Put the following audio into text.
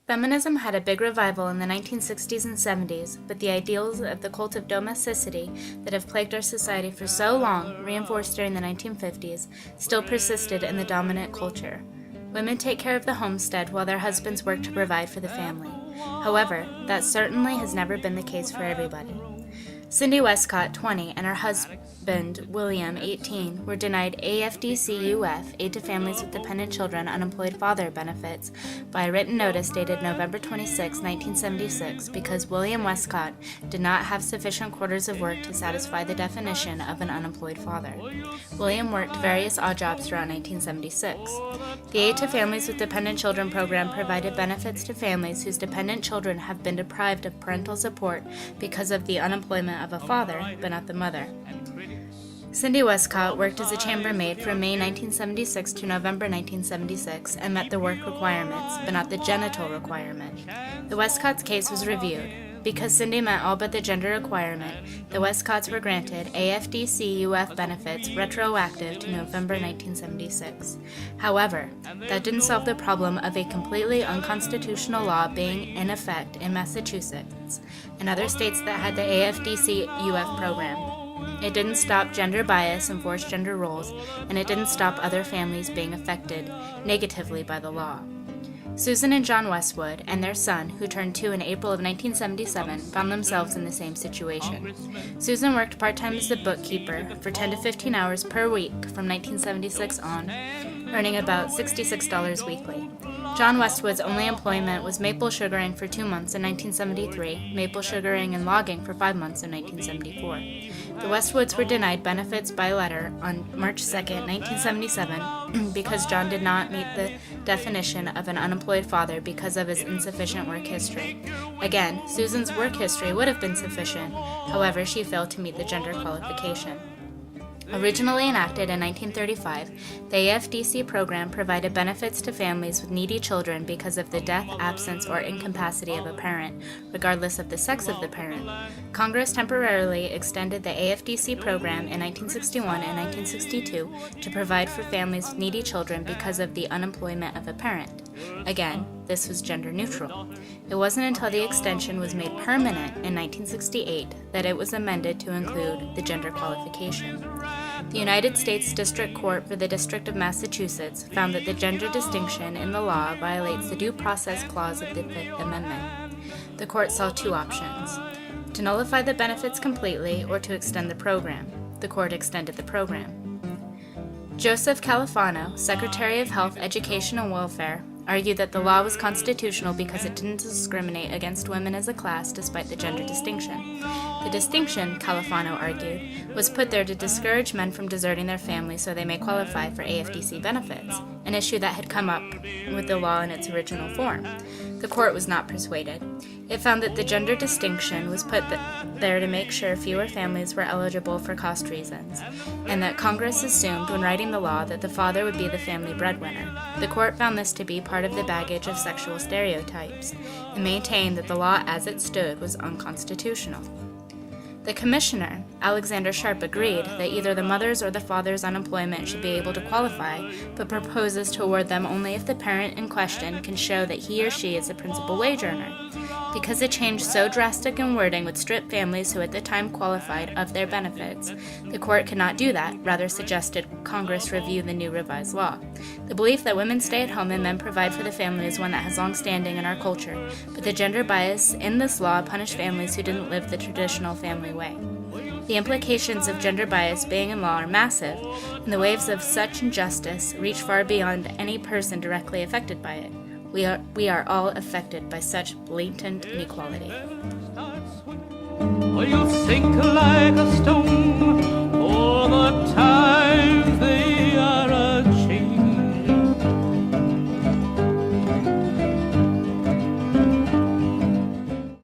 Feminism had a big revival in the 1960s and 70s, but the ideals of the cult of domesticity that have plagued our society for so long, reinforced during the 1950s, still persisted in the dominant culture. Women take care of the homestead while their husbands work to provide for the family. However, that certainly has never been the case for everybody. Cindy Westcott, 20, and her husband, William, 18, were denied AFDC-UF, Aid to Families with Dependent Children Unemployed Father benefits, by a written notice dated November 26, 1976, because William Westcott did not have sufficient quarters of work to satisfy the definition of an unemployed father. William worked various odd jobs throughout 1976. The Aid to Families with Dependent Children program provided benefits to families whose dependent children have been deprived of parental support because of the unemployment of a father, but not the mother. Cindy Westcott worked as a chambermaid from May 1976 to November 1976 and met the work requirements, but not the genital requirement. The Westcott's case was reviewed. Because Cindy met all but the gender requirement, the Westcotts were granted AFDC-UF benefits retroactive to November 1976. However, that didn't solve the problem of a completely unconstitutional law being in effect in Massachusetts and other states that had the AFDC-UF program. It didn't stop gender bias and forced gender roles, and it didn't stop other families being affected negatively by the law. Susan and John Westwood and their son, who turned 2 in April of 1977, found themselves in the same situation. Susan worked part-time as a bookkeeper for 10 to 15 hours per week from 1976 on, earning about $66 weekly. John Westwood's only employment was maple sugaring for 2 months in 1973, maple sugaring and logging for 5 months in 1974. The Westwoods were denied benefits by letter on March 2, 1977, because John did not meet the definition of an unemployed father because of his insufficient work history. Again, Susan's work history would have been sufficient, however, she failed to meet the gender qualification. Originally enacted in 1935, the AFDC program provided benefits to families with needy children because of the death, absence, or incapacity of a parent, regardless of the sex of the parent. Congress temporarily extended the AFDC program in 1961 and 1962 to provide for families with needy children because of the unemployment of a parent. Again, this was gender neutral. It wasn't until the extension was made permanent in 1968 that it was amended to include the gender qualification. The United States District Court for the District of Massachusetts found that the gender distinction in the law violates the Due Process Clause of the Fifth Amendment. The court saw two options: to nullify the benefits completely or to extend the program. The court extended the program. Joseph Califano, Secretary of Health, Education, and Welfare, argued that the law was constitutional because it didn't discriminate against women as a class despite the gender distinction. The distinction, Califano argued, was put there to discourage men from deserting their families so they may qualify for AFDC benefits, an issue that had come up with the law in its original form. The court was not persuaded. It found that the gender distinction was put there to make sure fewer families were eligible for cost reasons, and that Congress assumed when writing the law that the father would be the family breadwinner. The court found this to be part of the baggage of sexual stereotypes, and maintained that the law as it stood was unconstitutional. The commissioner, Alexander Sharp, agreed that either the mother's or the father's unemployment should be able to qualify, but proposes to award them only if the parent in question can show that he or she is the principal wage earner. Because a change so drastic in wording would strip families who at the time qualified of their benefits, the court could not do that, rather suggested Congress review the new revised law. The belief that women stay at home and men provide for the family is one that has long standing in our culture, but the gender bias in this law punished families who didn't live the traditional family way. The implications of gender bias being in law are massive, and the waves of such injustice reach far beyond any person directly affected by it. We are all affected by such blatant inequality. Well, you'll sink like a stone